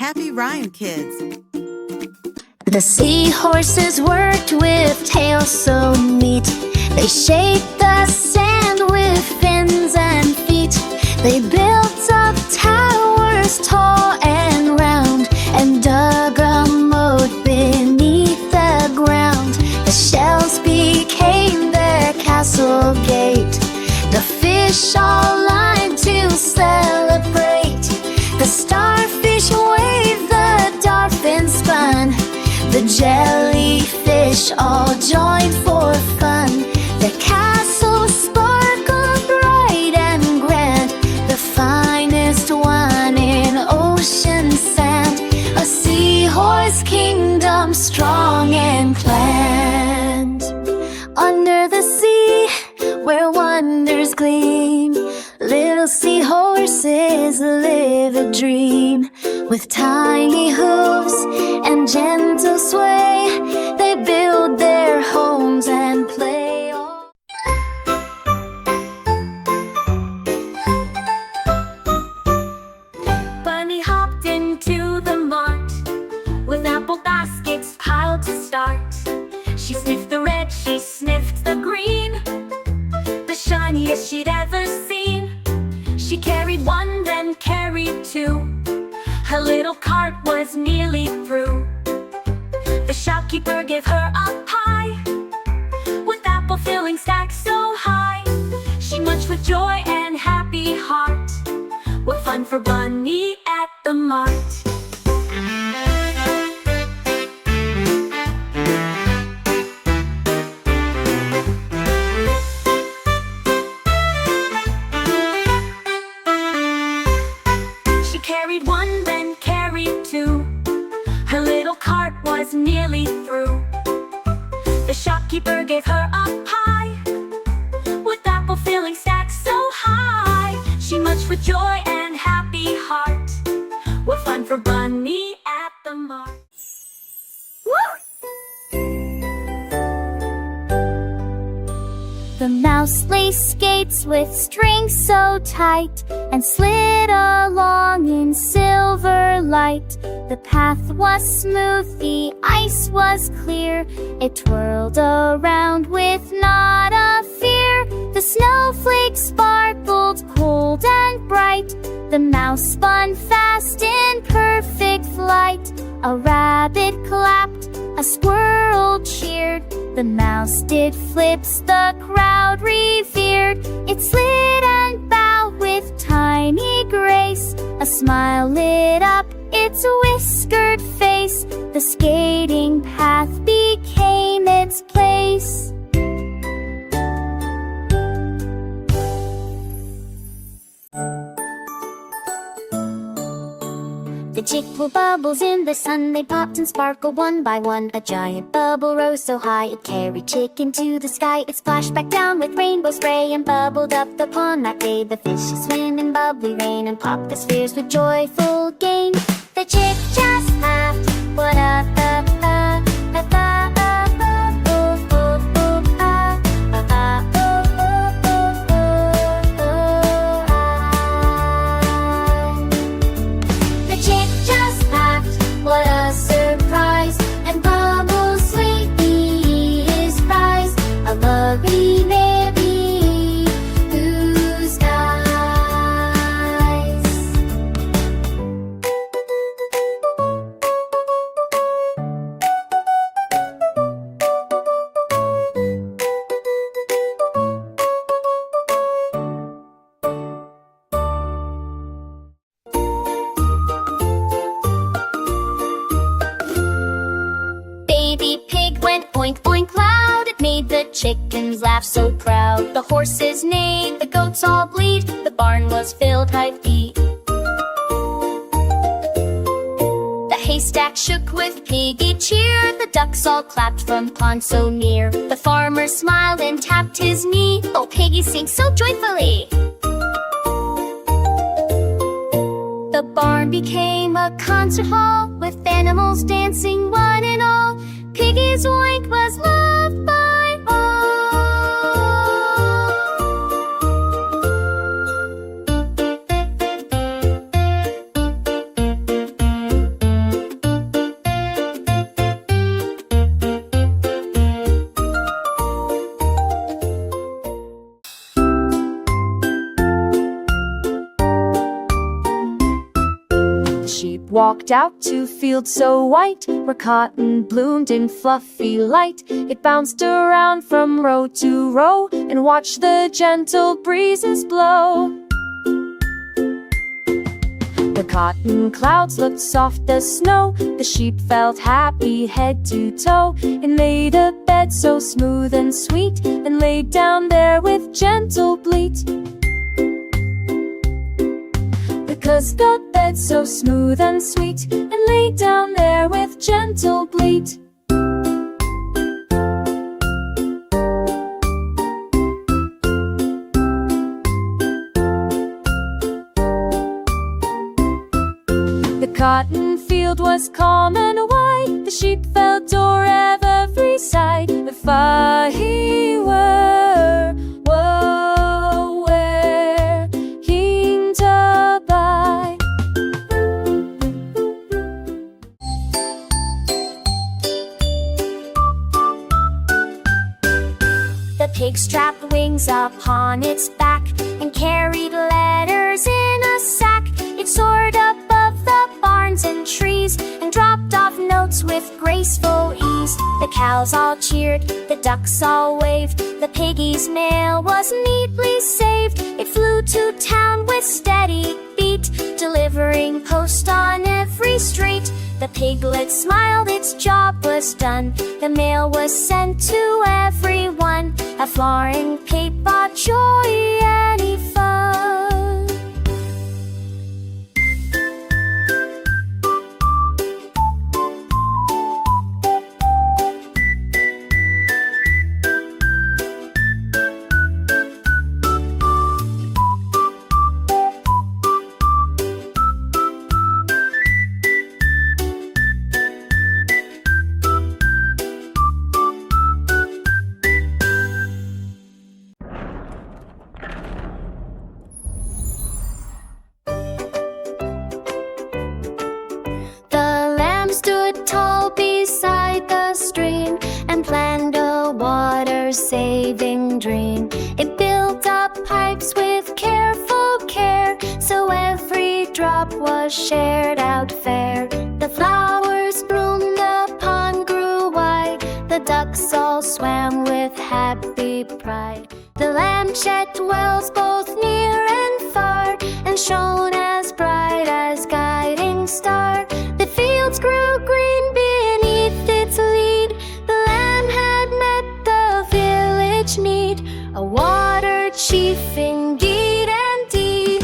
happy rhyme, kids. The seahorses worked with tails so neat. They shaped the sand with fins and feet. They built up towers tall and round, and dug a moat beneath the ground. The shells became their castle gate. The fish all lined to celebrate. The starfish waved, the dolphin spun. The jellyfish all joined for fun. The castle sparkled bright and grand, the finest one in ocean sand. A seahorse kingdom strong and planned. Under the sea, where wonders gleam, little seahorses live a dream. With tiny hooves and gentle sway, they build their homes and play. Bunny hopped into the mart with apple baskets piled to start. She sniffed the red, she sniffed the green, the shiniest she'd ever seen. She carried one, then carried two. Her little cart was nearly through. The shopkeeper gave her a pie with apple filling stacked so high. She munched with joy and happy heart. What fun for Bunny at the mart. She carried one, then carried two. Her little cart was nearly through. The shopkeeper gave her a pie with apple filling stacked so high. She munched with joy and happy heart. What fun for Bunny at the mart. The mouse laced skates with strings so tight and slid along in silver light. The path was smooth, the ice was clear. It twirled around with not a fear. The snowflakes sparkled cold and bright. The mouse spun fast in perfect flight. A rabbit clapped, a squirrel cheered. The mouse did flips, the crowd revered. It slid and bowed with tiny grace. A smile lit up its whiskered face. The skating path became its place. The chick blew bubbles in the sun. They popped and sparkled one by one. A giant bubble rose so high it carried chick into the sky. It splashed back down with rainbow spray and bubbled up the pond that day. The fishes swim in bubbly rain and popped the spheres with joyful gain. The chick just laughed. What a surprise, and Bubbles sweetly his prize. A lovely baby blue skies. Baby pig went oink oink loud. It made the chickens laugh so proud. The horses neighed, the goats all bleat. The barn was filled high feet. The haystack shook with piggy cheer. The ducks all clapped from pond so near. The farmer smiled and tapped his knee. Oh, piggy sings so joyfully. The barn became a concert hall with animals dancing one and all. Piggy's oink was loved by all. walked out to fields so white, where cotton bloomed in fluffy light. It bounced around from row to row and watched the gentle breezes blow. The cotton clouds looked soft as snow. The sheep felt happy head to toe. It made a bed so smooth and sweet, and laid down there with gentle bleat. The cuss got bed so smooth and sweet, and laid down there with gentle bleat. The cotton field was calm and wide. The sheep felt o'er every side. If I were where hing to bide. The pig strapped wings upon its back and carried letters in a sack. It soared above the barns and trees and dropped off notes with graceful ease. The cows all cheered, the ducks all waved, the piggy's mail was neatly saved. It flew to town with steady beat, delivering post on every street. The piglet smiled, its job was done. The mail was sent to everyone. A flaring pig brought joy and fun. Stood tall beside the stream and planned a water-saving dream. It built up pipes with careful care, so every drop was shared out fair. The flowers bloomed, the pond grew wide, the ducks all swam with happy pride. The lamb shed wells both near and far, and shone as bright as guiding star. The fields grew green beneath its lead. The lamb had met the village need, a water chief in deed and deed.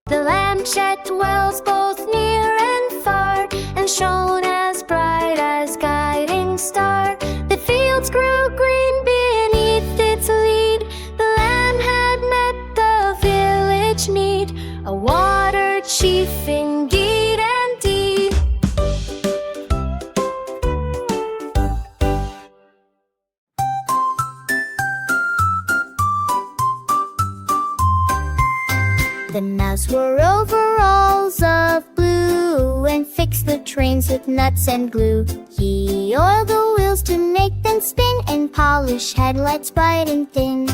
The lamb shed wells both near and far, and shone as bright as guiding star. The fields grew green beneath its lead. The lamb had met the village need, a water chief in deed and deed. The mouse wore overalls of blue and fixed the trains with nuts and glue. He oiled the wheels to make them spin and polish headlights bright and thin.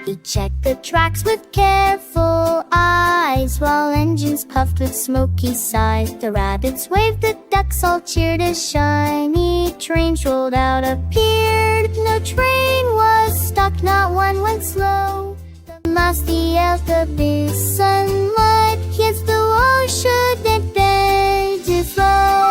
He checked the tracks with careful eyes while engines puffed with smoky sighs. The rabbits waved, the ducks all cheered as shiny trains rolled out, appeared. No train was stuck, not one went slow. The mouse, the elf, the bee, sunlight, yes, the wall should it bend to flow.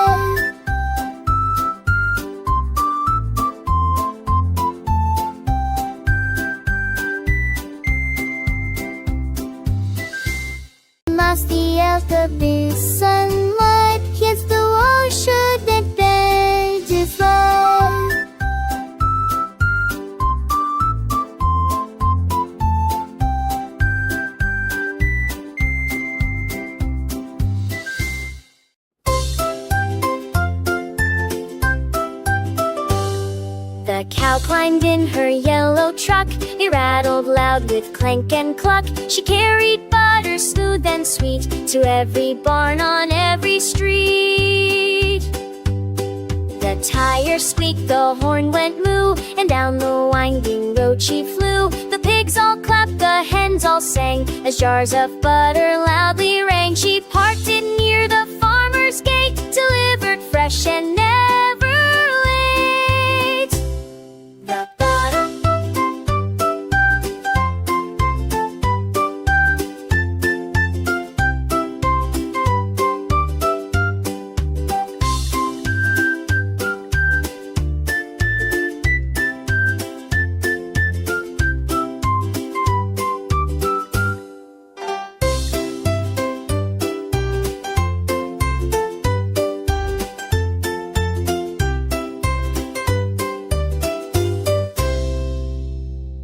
The elf, the bee, sunlight, yes, the wall should it bend to flow. The cow climbed in her yellow truck. It rattled loud with clank and cluck. She carried butter smooth and sweet to every barn on every street. The tire squeaked, the horn went moo, and down the winding road she flew. The pigs all clapped, the hen friends all sang, as jars of butter loudly rang. She